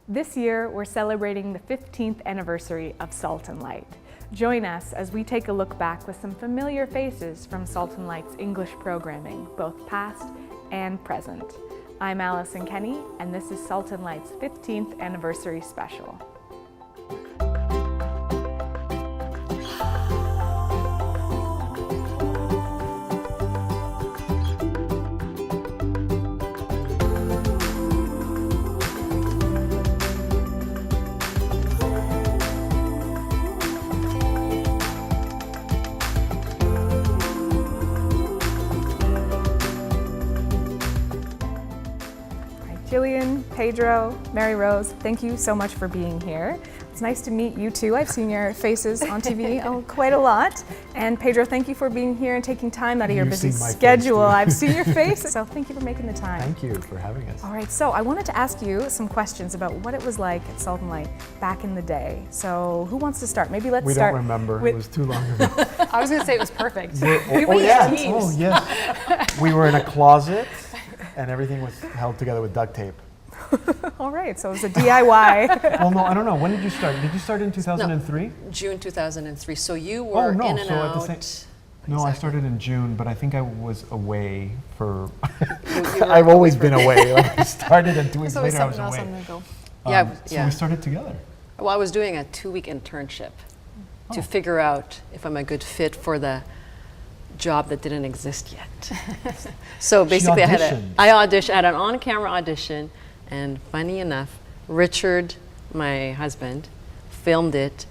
This year, we're celebrating the 15th anniversary of Salt and Light. Join us as we take a look back with some familiar faces from Salt and Light's English programming, both past and present. I'm Allison Kenny, and this is Salt and Light's 15th anniversary special. Gillian, Pedro, Mary Rose, thank you so much for being here. It's nice to meet you too. I've seen your faces on TV quite a lot. And Pedro, thank you for being here and taking time out of your busy schedule. I've seen your face, so thank you for making the time. Thank you for having us. All right, so I wanted to ask you some questions about what it was like at Salt and Light back in the day. So who wants to start? Maybe let's start. We don't remember, it was too long ago. I was going to say it was perfect. Yes. We were in a closet and everything was held together with duct tape. All right, so it was a DIY. Well, no, I don't know. When did you start? Did you start in 2003? No, June 2003. So you were in and out. No, I started in June, but I think I was away for. I've always been away. Like I started and 2 weeks later I was away. So we started together. Well, I was doing a 2-week internship to figure out if I'm a good fit for the job that didn't exist yet. So basically, I had an on-camera audition, and funny enough, Richard, my husband, filmed it,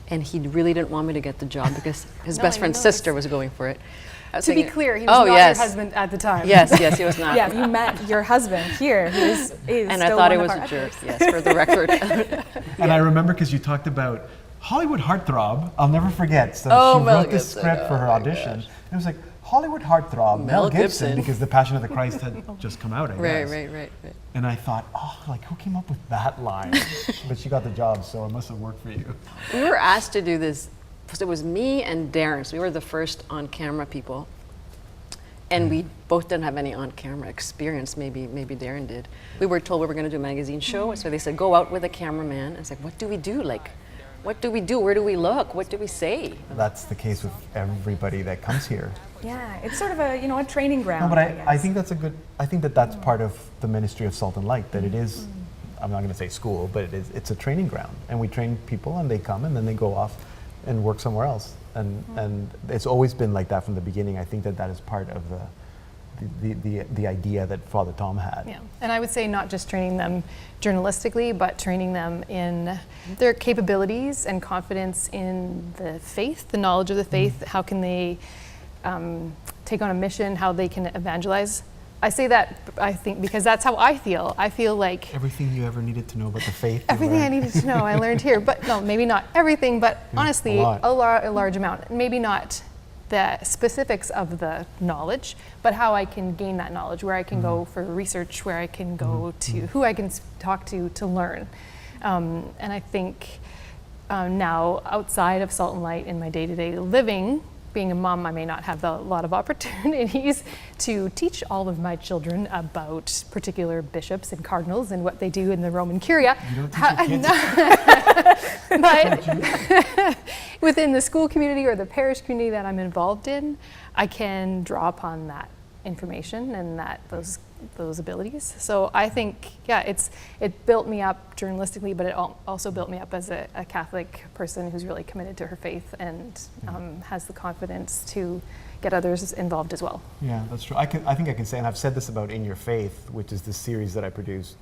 and he really didn't want me to get the job because his best friend's sister was going for it. To be clear, he was not your husband at the time. Yes, he was not. Yeah, you met your husband here, who is and I thought he was a jerk, yes, for the record. And I remember because you talked about Hollywood Heartthrob, I'll never forget. So she wrote this script for her audition. It was like, Hollywood Heartthrob, Mel Gibson, because The Passion of the Christ had just come out, I guess. Right. And I thought, who came up with that line? But she got the job, so it must have worked for you. We were asked to do this, so it was me and Darren, so we were the first on-camera people. And we both didn't have any on-camera experience, maybe Darren did. We were told we were going to do a magazine show, so they said, go out with a cameraman. I was like, what do we do? What do we do? Where do we look? What do we say? That's the case with everybody that comes here. Yeah, it's sort of a training ground. No, but I think that's part of the ministry of Salt and Light, that it is, I'm not going to say school, but it's a training ground. And we train people and they come and then they go off and work somewhere else. And it's always been like that from the beginning. I think that is part of the idea that Father Tom had. Yeah, and I would say not just training them journalistically, but training them in their capabilities and confidence in the faith, the knowledge of the faith. How can they take on a mission, how they can evangelize. I say that, I think, because that's how I feel. I feel like everything you ever needed to know about the faith. Everything I needed to know, I learned here. But no, maybe not everything, but honestly, a large amount. Maybe not the specifics of the knowledge, but how I can gain that knowledge, where I can go for research, where I can go to, who I can talk to learn. And I think now, outside of Salt and Light in my day-to-day living, being a mom, I may not have a lot of opportunities to teach all of my children about particular bishops and cardinals and what they do in the Roman Curia. You don't teach your kids. But within the school community or the parish community that I'm involved in, I can draw upon that information and those abilities. So I think, it built me up journalistically, but it also built me up as a Catholic person who's really committed to her faith and has the confidence to get others involved as well. Yeah, that's true. I think I can say, and I've said this about In Your Faith, which is this series that I produced,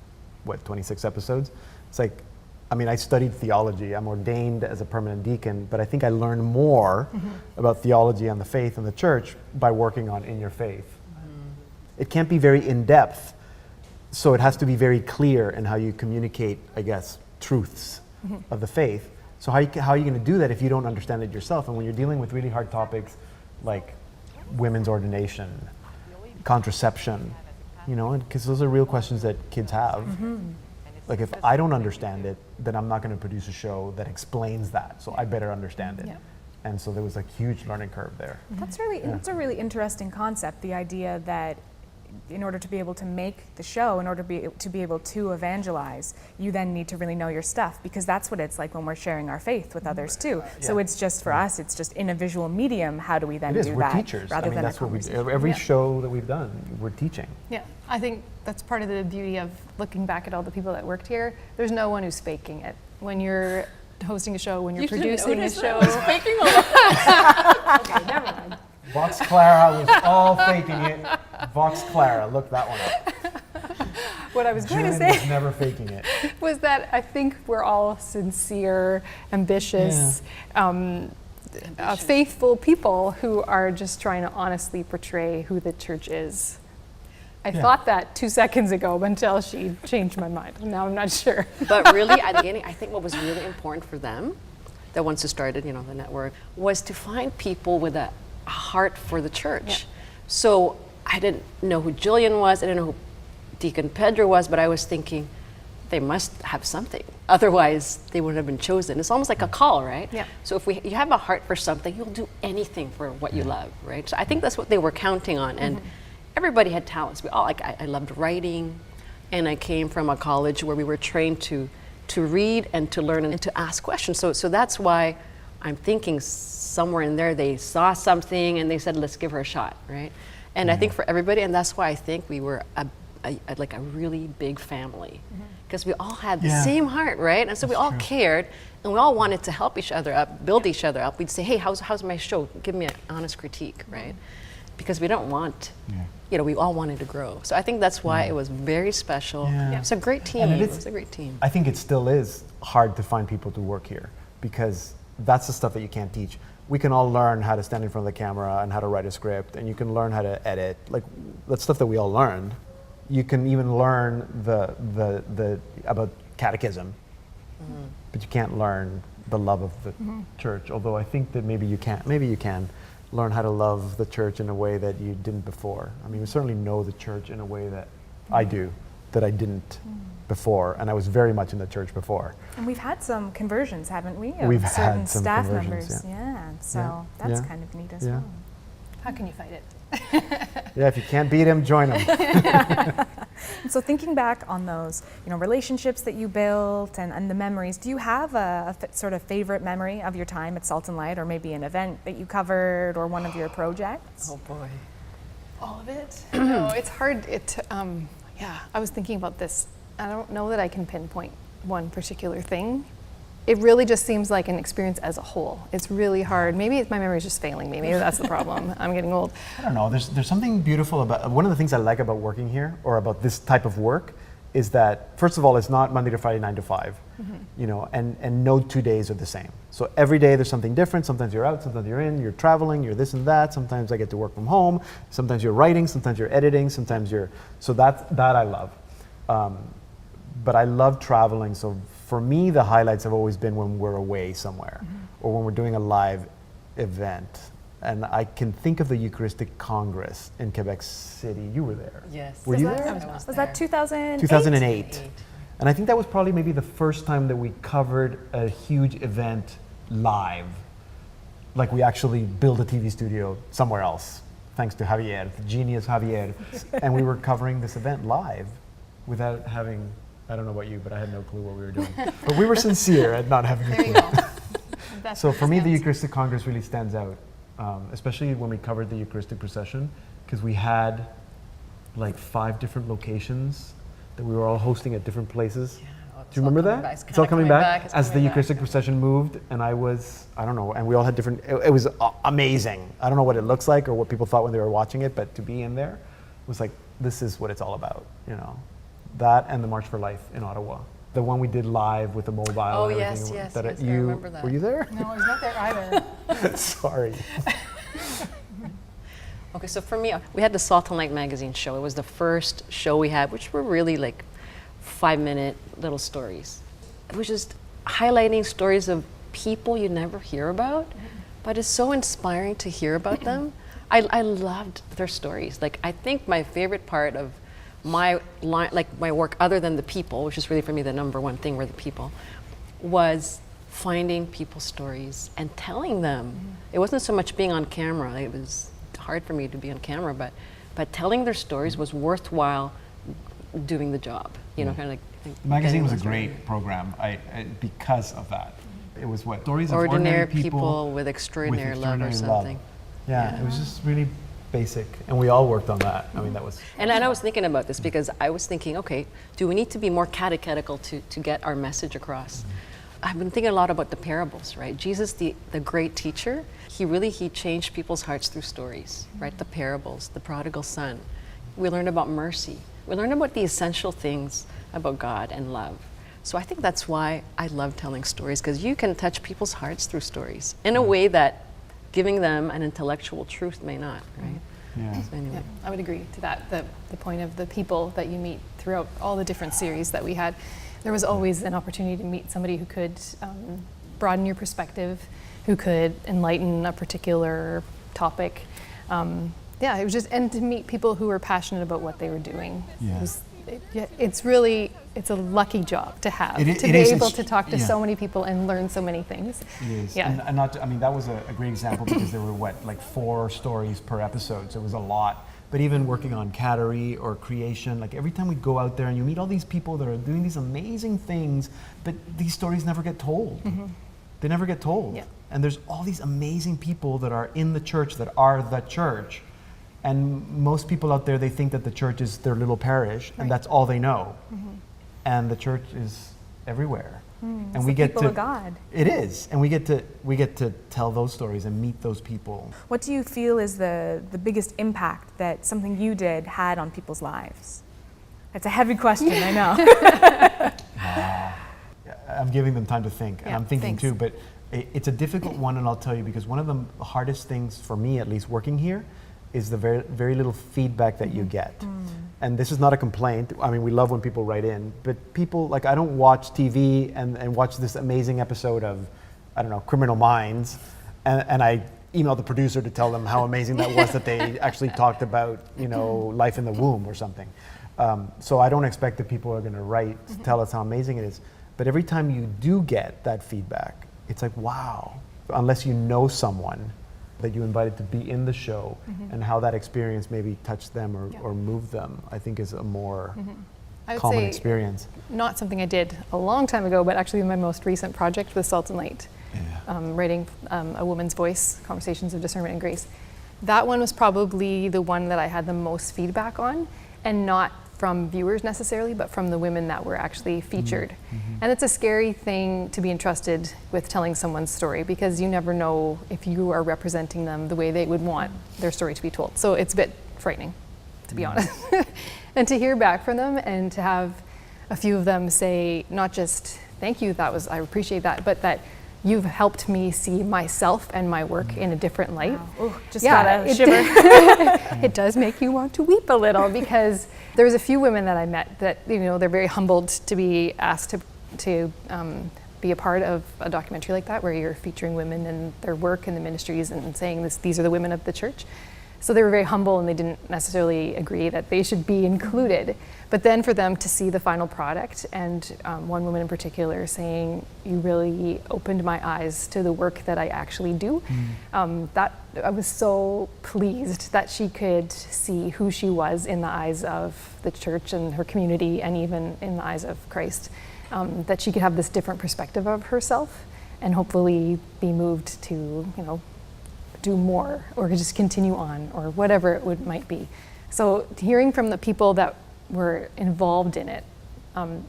26 episodes? It's like, I studied theology. I'm ordained as a permanent deacon, but I think I learned more about theology and the faith and the church by working on In Your Faith. It can't be very in-depth, so it has to be very clear in how you communicate, I guess, truths of the faith. So how are you going to do that if you don't understand it yourself? And when you're dealing with really hard topics like women's ordination, contraception, because those are real questions that kids have. Like if I don't understand it, then I'm not going to produce a show that explains that. So I better understand it. Yeah. And so there was a huge learning curve there. That's a really interesting concept, the idea that in order to be able to make the show, in order to be able to evangelize, you then need to really know your stuff, because that's what it's like when we're sharing our faith with others too. So it's just for us, it's just in a visual medium, how do we then do we're that? Teachers. Rather than that's a what we conversation. do. Every show that we've done, we're teaching. Yeah, I think that's part of the beauty of looking back at all the people that worked here. There's no one who's faking it. When you're hosting a show, when you're producing a show. Faking a lot. Okay, never mind. Vox Clara was all faking it. Vox Clara, look that one up. What I was going to Gillian say was never faking it. was that I think we're all sincere, ambitious, faithful people who are just trying to honestly portray who the church is. I thought that 2 seconds ago until she changed my mind. Now I'm not sure. But really, at the beginning, I think what was really important for them, that once it started, the network, was to find people with a heart for the church. Yeah. So I didn't know who Gillian was, I didn't know who Deacon Pedro was, but I was thinking, they must have something. Otherwise, they wouldn't have been chosen. It's almost like a call, right? Yeah. So if you have a heart for something, you'll do anything for what you love, right? So I think that's what they were counting on. And everybody had talents. We all, I loved writing, and I came from a college where we were trained to read and to learn and to ask questions. So that's why I'm thinking somewhere in there they saw something and they said, let's give her a shot, right? And I think for everybody, and that's why I think we were a really big family, because we all had the same heart, right? And so we all cared, and we all wanted to help each other up, build each other up. We'd say, hey, how's my show? Give me an honest critique, right? Because we don't want, we all wanted to grow. So I think that's why it was very special. Yeah. It's a great team. And It was a great team. I think it still is hard to find people to work here, because that's the stuff that you can't teach. We can all learn how to stand in front of the camera and how to write a script, and you can learn how to edit. Like, that's stuff that we all learned. You can even learn the about catechism, but you can't learn the love of the church. Although I think that maybe you can learn how to love the church in a way that you didn't before. I mean, we certainly know the church in a way that I do, that I didn't before, and I was very much in the church before. And we've had some conversions, haven't we? Of We've certain had some staff conversions, members. yeah. So that's Yeah. kind of neat as Yeah. well. How can you fight it? Yeah, if you can't beat him, join him. And so thinking back on those, relationships that you built and the memories, do you have a sort of favorite memory of your time at Salt and Light, or maybe an event that you covered or one of your projects? Oh boy. All of it? No, it's hard. I was thinking about this. I don't know that I can pinpoint one particular thing. It really just seems like an experience as a whole. It's really hard. Maybe my memory's just failing me. Maybe that's the problem. I'm getting old. I don't know. There's something beautiful about one of the things I like about working here, or about this type of work, is that first of all, it's not Monday to Friday 9 to 5, and no 2 days are the same. So every day there's something different. Sometimes you're out, sometimes you're in. You're traveling. You're this and that. Sometimes I get to work from home. Sometimes you're writing. Sometimes you're editing. Sometimes you're that I love. But I love traveling. So for me, the highlights have always been when we're away somewhere, or when we're doing a live event. And I can think of the Eucharistic Congress in Quebec City. You were there. Yes. Were you Was there? that- Was that 2008? 2008. And I think that was probably maybe the first time that we covered a huge event live. Like, we actually built a TV studio somewhere else, thanks to Javier, the genius Javier. And we were covering this event live without having, I don't know about you, but I had no clue what we were doing. But we were sincere at not having a There you clue. go. That's So what for me, the stands. Eucharistic Congress really stands out, especially when we covered the Eucharistic procession, because we had like 5 different locations that we were all hosting at different places. Do you remember that? It's all coming back as the Eucharistic procession moved, and I don't know, and we all had different, it was amazing. I don't know what it looks like or what people thought when they were watching it, but to be in there was like, this is what it's all about, That and the March for Life in Ottawa. The one we did live with the mobile Oh, and yes, everything. yes, that yes, I remember that. Were you there? No, I was not there either. Sorry. Okay, so for me, we had the Salt and Light magazine show. It was the first show we had, which were really like 5-minute little stories. It was just highlighting stories of people you never hear about, but it's so inspiring to hear about them. I loved their stories. Like, I think my favorite part of my work, other than the people, which is really for me the number one thing, were the people, was finding people's stories and telling them. It wasn't so much being on camera. It was hard for me to be on camera, but but telling their stories was worthwhile doing the job. You know, kind of like The magazine was a getting those great program because of that. It was what? Stories of ordinary people with extraordinary love or something. Yeah, it was just really basic, and we all worked on that. I mean, that was. And I was thinking about this because I was thinking, okay, do we need to be more catechetical to get our message across? I've been thinking a lot about the parables, right? Jesus, the great teacher, he changed people's hearts through stories, right? The parables, the prodigal son. We learned about mercy. We learned about the essential things about God and love. So I think that's why I love telling stories, because you can touch people's hearts through stories in a way that giving them an intellectual truth may not, right? Yeah. So anyway. Yeah, I would agree to that. The point of the people that you meet throughout all the different series that we had, there was always an opportunity to meet somebody who could broaden your perspective, who could enlighten a particular topic. Yeah, it was just, and to meet people who were passionate about what they were doing. Yeah. It's a lucky job to have, to it be is, able to talk to so many people and learn so many things. It is. Yeah. And I mean, that was a great example because there were like 4 stories per episode, so it was a lot. But even working on cattery or creation, like every time we go out there and you meet all these people that are doing these amazing things, but these stories never get told. Mm-hmm. They never get told. Yeah. And there's all these amazing people that are in the church that are the church. And most people out there, they think that the church is their little parish, and that's all they know. Mm-hmm. And the church is everywhere. And we get people to of God. It is, and we get to tell those stories and meet those people. What do you feel is the biggest impact that something you did had on people's lives? That's a heavy question, I know. I'm giving them time to think, and I'm thinking thanks. too, but it's a difficult one, and I'll tell you, because one of the hardest things for me, at least working here, is the very, very little feedback that you get. And this is not a complaint. I mean, we love when people write in, but people, like, I don't watch TV and watch this amazing episode of, I don't know, Criminal Minds, and I email the producer to tell them how amazing that was that they actually talked about, you know, life in the womb or something. So I don't expect that people are gonna write to tell us how amazing it is. But every time you do get that feedback, it's like, wow, unless you know someone that you invited to be in the show, and how that experience maybe touched them or moved them, I think is a more I would common say experience. not something I did a long time ago, but actually my most recent project with Salt and Light, writing A Woman's Voice, Conversations of Discernment and Grace. That one was probably the one that I had the most feedback on, and not from viewers necessarily, but from the women that were actually featured. And it's a scary thing to be entrusted with telling someone's story, because you never know if you are representing them the way they would want their story to be told. So it's a bit frightening, to be honest. And to hear back from them and to have a few of them say, not just thank you, I appreciate that, but that you've helped me see myself and my work in a different light. Wow. Ooh, just got a shiver. It does make you want to weep a little, because there was a few women that I met that, you know, they're very humbled to be asked to be a part of a documentary like that, where you're featuring women and their work in the ministries and saying these are the women of the church. So they were very humble, and they didn't necessarily agree that they should be included. But then for them to see the final product, and one woman in particular saying, you really opened my eyes to the work that I actually do, that I was so pleased that she could see who she was in the eyes of the church and her community, and even in the eyes of Christ, that she could have this different perspective of herself, and hopefully be moved to, you know, do more, or just continue on, or whatever it might be. So hearing from the people that were involved in it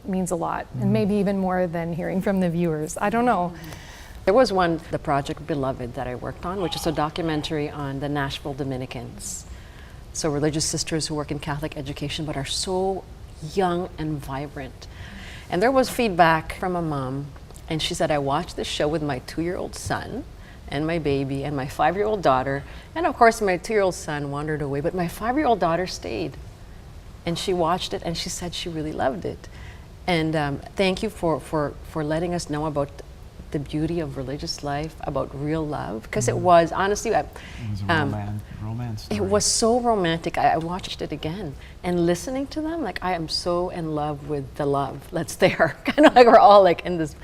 means a lot, and maybe even more than hearing from the viewers. I don't know. There was one, the Project Beloved, that I worked on, which is a documentary on the Nashville Dominicans. So religious sisters who work in Catholic education but are so young and vibrant. And there was feedback from a mom, and she said, I watched this show with my 2-year-old son and my baby and my 5-year-old daughter, and of course my 2-year-old son wandered away, but my 5-year-old daughter stayed. And she watched it, and she said she really loved it. And thank you for letting us know about the beauty of religious life, about real love, because it was, honestly, It was a romance story. it was so romantic. I watched it again, and listening to them, like, I am so in love with the love that's there. Kind of like we're all like in this.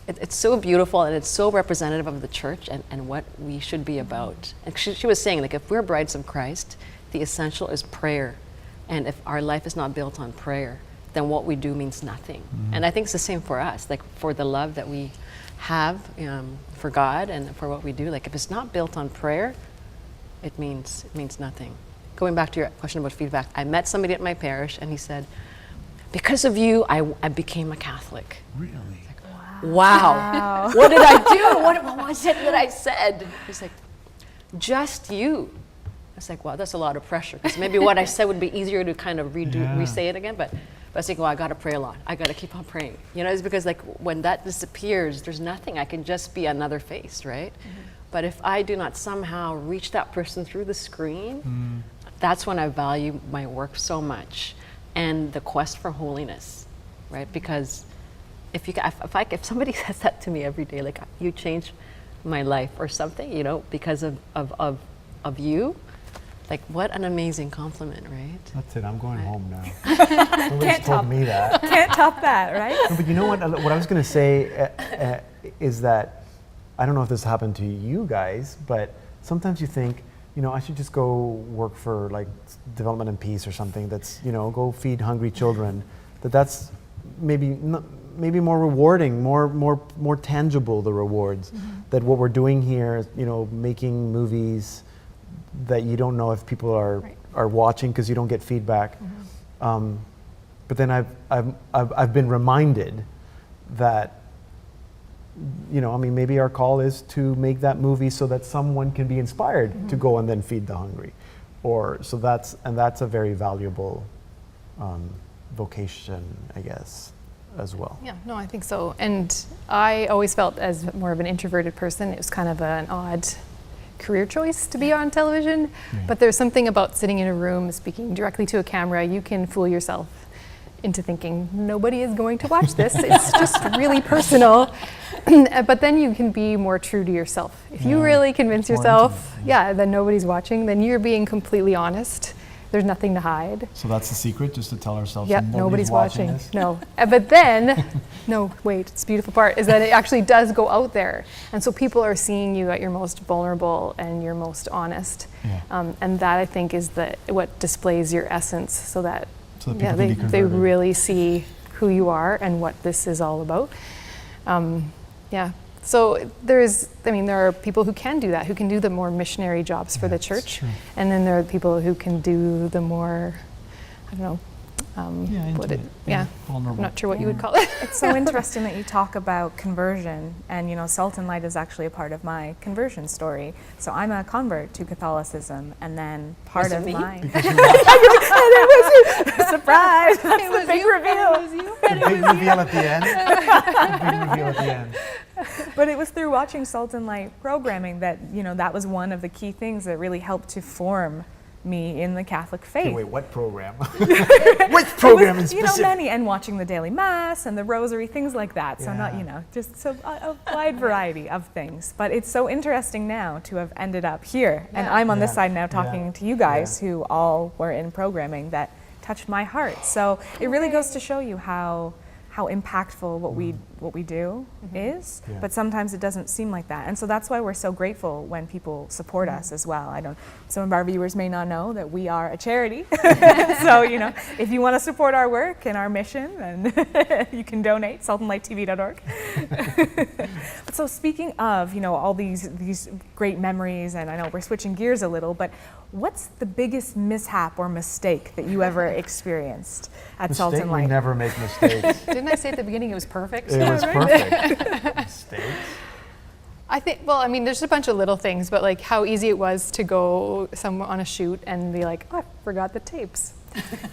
It's so beautiful, and it's so representative of the church and what we should be about. And she was saying, like, if we're brides of Christ, the essential is prayer. And if our life is not built on prayer, then what we do means nothing. And I think it's the same for us, like for the love that we have for God and for what we do. Like if it's not built on prayer, it means nothing. Going back to your question about feedback, I met somebody at my parish and he said, because of you, I became a Catholic. Really? Wow. What did I do? What was it that I said? He's like, just you. I was like, wow, that's a lot of pressure. Because maybe what I said would be easier to kind of re-say it again. But I was thinking, well, I got to pray a lot. I got to keep on praying. You know, it's because like when that disappears, there's nothing. I can just be another face, right? But if I do not somehow reach that person through the screen, that's when I value my work so much and the quest for holiness, right? Because if somebody says that to me every day, like you changed my life or something, you know, because of you, like what an amazing compliment, right? That's it. I'm going home now. Nobody's told me that. Can't top that, right? No, but you know what? What I was going to say is that I don't know if this happened to you guys, but sometimes you think, you know, I should just go work for like Development and Peace or something. That's, you know, go feed hungry children. That's maybe more rewarding, more tangible, the rewards. That what we're doing here, you know, making movies that you don't know if people are watching because you don't get feedback. But then I've been reminded that, you know, I mean, maybe our call is to make that movie so that someone can be inspired to go and then feed the hungry, or so that's a very valuable vocation, I guess, as well. Yeah, no, I think so. And I always felt as more of an introverted person, it was kind of an odd career choice to be on television. But there's something about sitting in a room, speaking directly to a camera, you can fool yourself into thinking nobody is going to watch this. It's just really personal. But then you can be more true to yourself. If you really convince yourself, that nobody's watching, then you're being completely honest. There's nothing to hide. So that's the secret, just to tell ourselves Nobody's watching. this? No. But then, no, wait, it's the beautiful part, is that it actually does go out there. And so people are seeing you at your most vulnerable and your most honest. And that, I think, is what displays your essence, so that they really see who you are and what this is all about. So there are people who can do that, who can do the more missionary jobs for the church. And then there are people who can do the more, I don't know, I'm not sure what you would call it. It's so interesting that you talk about conversion, and you know, Salt and Light is actually a part of my conversion story. So I'm a convert to Catholicism, and then part of my surprise. That's the big reveal. The big reveal at the end. The big reveal at the end. But it was through watching Salt and Light programming that, you know, that was one of the key things that really helped to form me in the Catholic faith. Okay, wait, what program? Which program in specific? You know, many, and watching the daily mass and the rosary, things like that. So not, you know, just so a wide variety of things. But it's so interesting now to have ended up here. And I'm on this side now talking to you guys who all were in programming that touched my heart. So it really goes to show you how impactful what we do is, but sometimes it doesn't seem like that. And so that's why we're so grateful when people support us as well. Some of our viewers may not know that we are a charity. So, you know, if you want to support our work and our mission, then you can donate, saltandlighttv.org. So speaking of, you know, all these great memories, and I know we're switching gears a little, but what's the biggest mishap or mistake that you ever experienced at Salt and Light? We never make mistakes. Didn't I say at the beginning it was perfect? It was perfect. Mistakes? I think, well, I mean, there's a bunch of little things, but like how easy it was to go somewhere on a shoot and be like, oh, I forgot the tapes.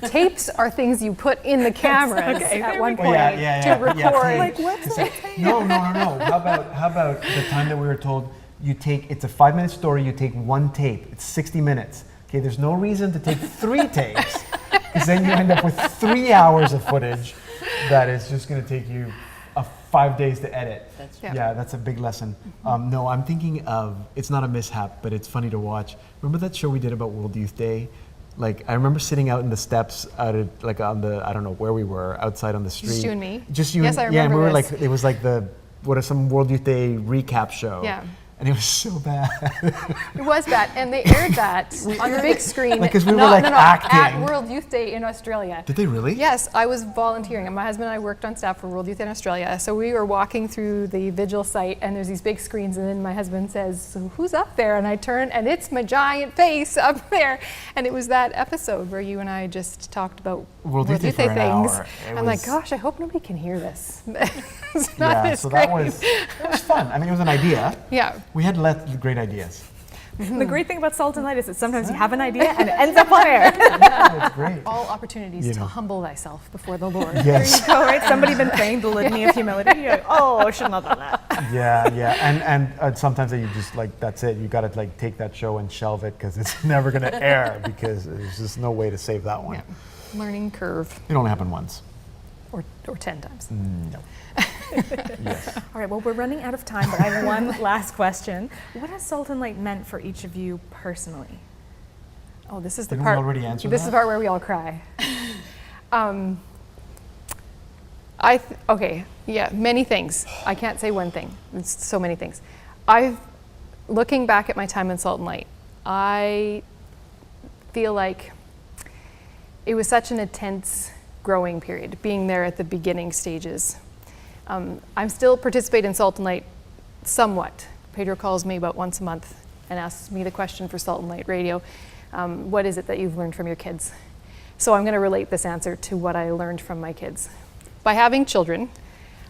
Tapes are things you put in the cameras at one point to record. Like, what's that tape? No. How about the time that we were told it's a 5-minute story, you take one tape, it's 60 minutes. Okay, there's no reason to take 3 tapes, because then you end up with 3 hours of footage that is just going to take you 5 days to edit. That's a big lesson. No, I'm thinking of, it's not a mishap, but it's funny to watch. Remember that show we did about World Youth Day? Like, I remember sitting out in the steps out at, like, on the, I don't know where we were, outside on the street. Just you and me? Just you Yes, and, I remember and we were this. like, it was like some World Youth Day recap show. Yeah. and it was so bad. It was bad, and they aired that on the big screen. Like, 'cause we were, like, acting. At World Youth Day in Australia. Did they really? Yes, I was volunteering, and my husband and I worked on staff for World Youth in Australia. So we were walking through the vigil site, and there's these big screens, and then my husband says, "So who's up there?" And I turn, and it's my giant face up there. And it was that episode where you and I just talked about World Youth Day for an things. hour. It I'm like, was- gosh, I hope nobody can hear this. It's not Yeah, as so great. it was fun. I mean, it was an idea. Yeah. We had great ideas. The great thing about Salt and Light is that sometimes you have an idea and it ends up on air. Yeah, it's great. All opportunities You to know. humble thyself before the Lord. Yes. Oh, right? Somebody been praying the litany of humility. You're like, oh, I should not have done that. Yeah. And sometimes you just like, that's it. You got to like take that show and shelve it because it's never going to air because there's just no way to save that one. Yeah. Learning curve, It only happened once. or 10 times. No. Yes. All right, well, we're running out of time, but I have one last question. What has Salt and Light meant for each of you personally? Oh, this is the Didn't we part. already answer This is that? the part where we all cry. Okay, yeah, many things. I can't say one thing. It's so many things. Looking back at my time in Salt and Light, I feel like it was such an intense growing period, being there at the beginning stages. I'm still participate in Salt and Light somewhat. Pedro calls me about once a month and asks me the question for Salt and Light Radio, what is it that you've learned from your kids? So I'm going to relate this answer to what I learned from my kids. By having children,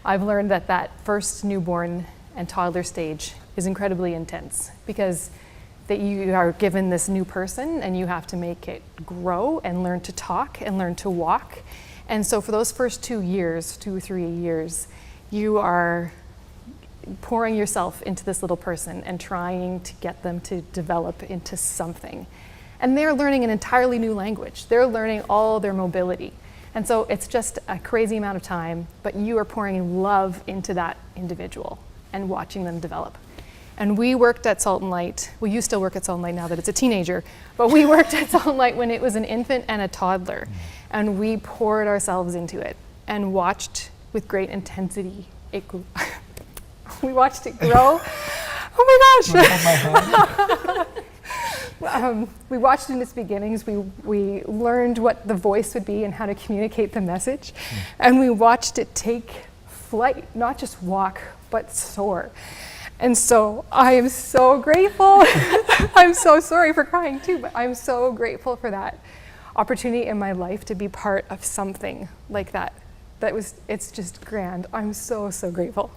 I've learned that first newborn and toddler stage is incredibly intense because that you are given this new person and you have to make it grow and learn to talk and learn to walk. And so for those first 2 years, 2 or 3 years, you are pouring yourself into this little person and trying to get them to develop into something. And they're learning an entirely new language. They're learning all their mobility. And so it's just a crazy amount of time, but you are pouring love into that individual and watching them develop. And we worked at Salt and Light. Well, you still work at Salt and Light now that it's a teenager, but we worked at Salt and Light when it was an infant and a toddler. And we poured ourselves into it and watched with great intensity it grew. We watched it grow. Oh my gosh. We watched in its beginnings. We learned what the voice would be and how to communicate the message. And we watched it take flight, not just walk, but soar. And so I am so grateful. I'm so sorry for crying too, but I'm so grateful for that opportunity in my life to be part of something like that. It's just grand. I'm so grateful.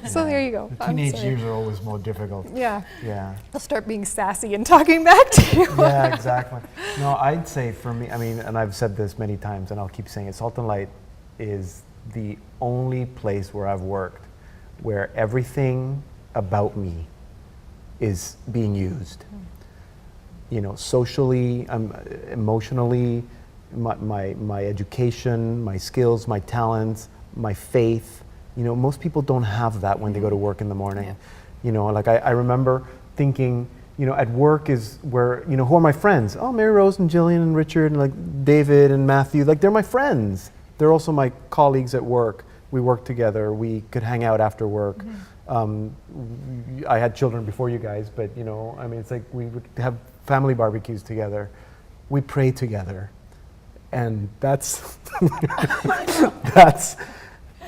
So there you go. The I'm teenage sorry. years are always more difficult. Yeah. Yeah. I'll start being sassy and talking back to you. Yeah, exactly. No, I'd say for me, I mean, and I've said this many times and I'll keep saying it, Salt and Light is the only place where I've worked where everything about me is being used. You know, socially, emotionally, my education, my skills, my talents, my faith. You know, most people don't have that when they go to work in the morning. Yeah. You know, like I remember thinking, you know, at work is where, you know, who are my friends? Oh, Mary Rose and Gillian and Richard and like David and Matthew, like they're my friends. They're also my colleagues at work. We work together. We could hang out after work. I had children before you guys, but you know, I mean, it's like we would have family barbecues together. We pray together. And that's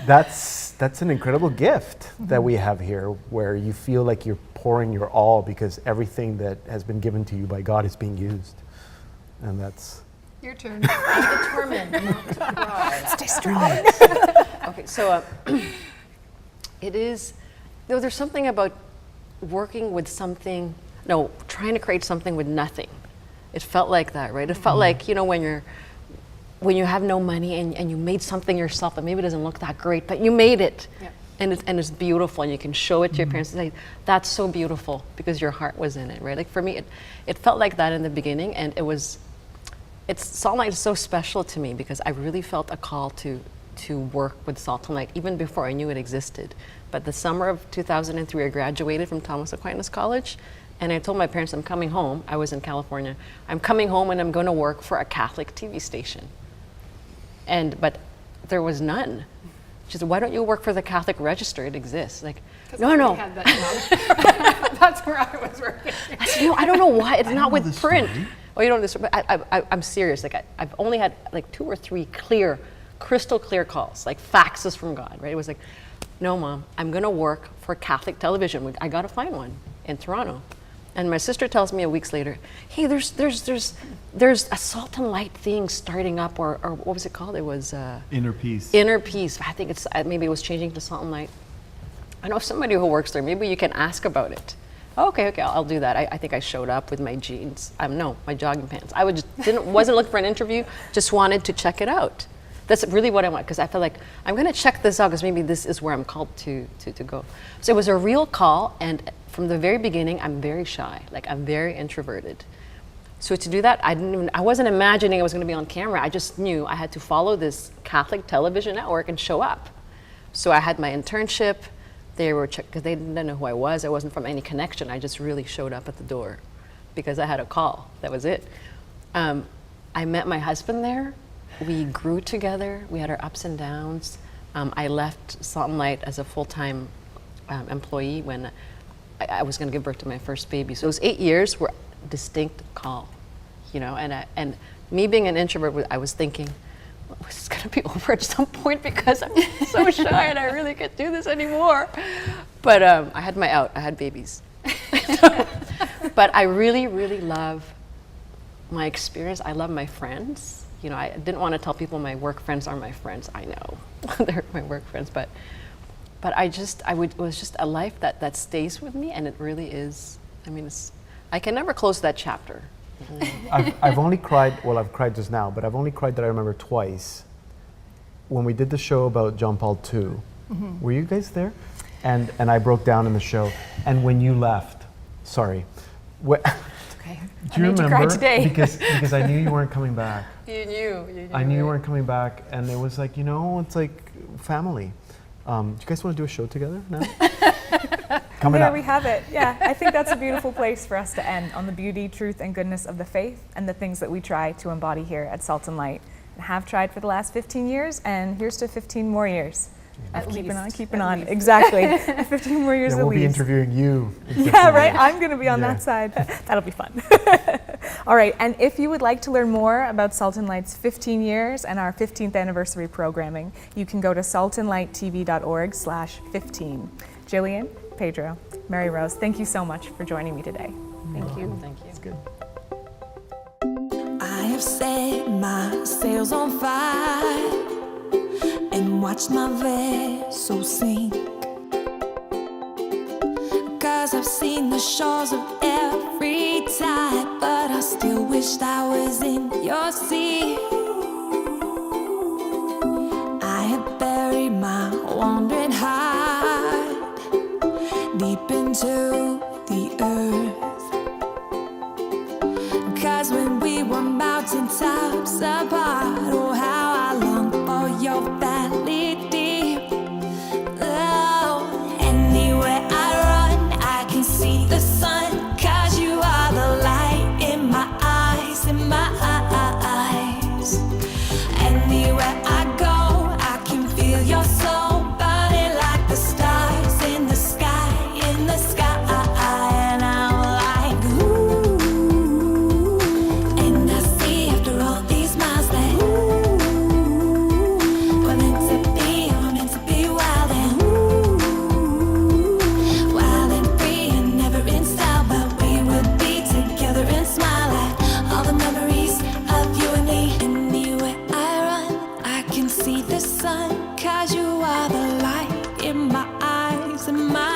that's an incredible gift that we have here, where you feel like you're pouring your all because everything that has been given to you by God is being used, and that's Your turn. I'm determined not to cry. Stay strong. Okay, so it is, there's something about working with something, no, trying to create something with nothing. It felt like that, right? It felt like, you know, when you have no money and you made something yourself that maybe doesn't look that great, but you made it. Yeah. And it's beautiful, and you can show it to your parents and say, that's so beautiful because your heart was in it, right? Like for me, it felt like that in the beginning, and Salt and Light is so special to me because I really felt a call to work with Salt and Light even before I knew it existed. But the summer of 2003, I graduated from Thomas Aquinas College, and I told my parents I'm coming home. I was in California. I'm coming home and I'm going to work for a Catholic TV station. But there was none. She said, why don't you work for the Catholic Register? It exists. Like, 'Cause no, I no. already had that job. That's where I was working. I said, I don't know why. It's not with this print. story. Oh, you don't know this, but I'm serious. Like, I've only had like 2 or 3 crystal clear calls, like faxes from God, right? It was like, no, Mom, I'm going to work for Catholic television. I got to find one in Toronto. And my sister tells me a week later, hey, there's a Salt and Light thing starting up, or what was it called? It was Inner peace. Inner Peace. I think it's maybe it was changing to Salt and Light. I know somebody who works there. Maybe you can ask about it. Okay, I'll do that. I think I showed up with my jeans. No, my jogging pants. I wasn't looking for an interview. Just wanted to check it out. That's really what I want, because I feel like I'm going to check this out because maybe this is where I'm called to go. So it was a real call, and from the very beginning, I'm very shy. Like, I'm very introverted. So to do that, I wasn't imagining I was going to be on camera. I just knew I had to follow this Catholic television network and show up. So I had my internship. They were because they didn't know who I was. I wasn't from any connection. I just really showed up at the door because I had a call. That was it. I met my husband there. We grew together. We had our ups and downs. I left Salt and Light as a full-time employee when I was going to give birth to my first baby. So those 8 years were a distinct call, you know. And me being an introvert, I was thinking, well, this is going to be over at some point because I'm so shy and I really can't do this anymore. But I had my out. I had babies. But I really, really love my experience. I love my friends. You know, I didn't want to tell people my work friends are my friends. I know they're my work friends, but it was just a life that stays with me, and it really is. I mean, I can never close that chapter. I've only cried, well, I've cried just now, but I've only cried that I remember twice. When we did the show about John Paul II, were you guys there? And I broke down in the show. And when you left, sorry. Okay. Do you I made remember? you cry today. Because I knew you weren't coming back. You knew. I knew you weren't coming back, and it was like, it's like family. Do you guys want to do a show together now? Coming There up. we have it. Yeah, I think that's a beautiful place for us to end, on the beauty, truth, and goodness of the faith and the things that we try to embody here at Salt and Light, and have tried for the last 15 years, and here's to 15 more years. At Keeping least. on. Exactly. 15 more years Yeah, at we'll be least. interviewing you. in Yeah, 15 right. years. I'm going to be on Yeah. that side. That'll be fun. All right. And if you would like to learn more about Salt and Light's 15 years and our 15th anniversary programming, you can go to saltandlighttv.org/15. Gillian, Pedro, Mary Rose, thank you so much for joining me today. Thank you. It's good. I have set my sails on fire and watched my vessel sink, 'cause I've seen the shores of every tide, but I still wished I was in your sea. I have buried my wandering heart deep into the earth, 'cause when we were mountaintops apart, oh how I long for your valley deep. Oh, anywhere I run, I can see the sun, 'cause you are the light in my eyes, in my eyes. Anywhere I go, I can feel your soul burning like the stars in the sky, in the sky. And I'm like, ooh. And I see after all these miles that, ooh, we're meant to be wild and, ooh, wild and free and never in style. But we would be together and smile at all the memories of you and me. Anywhere I run, I can see the sun, 'cause you are the light in my eyes, in my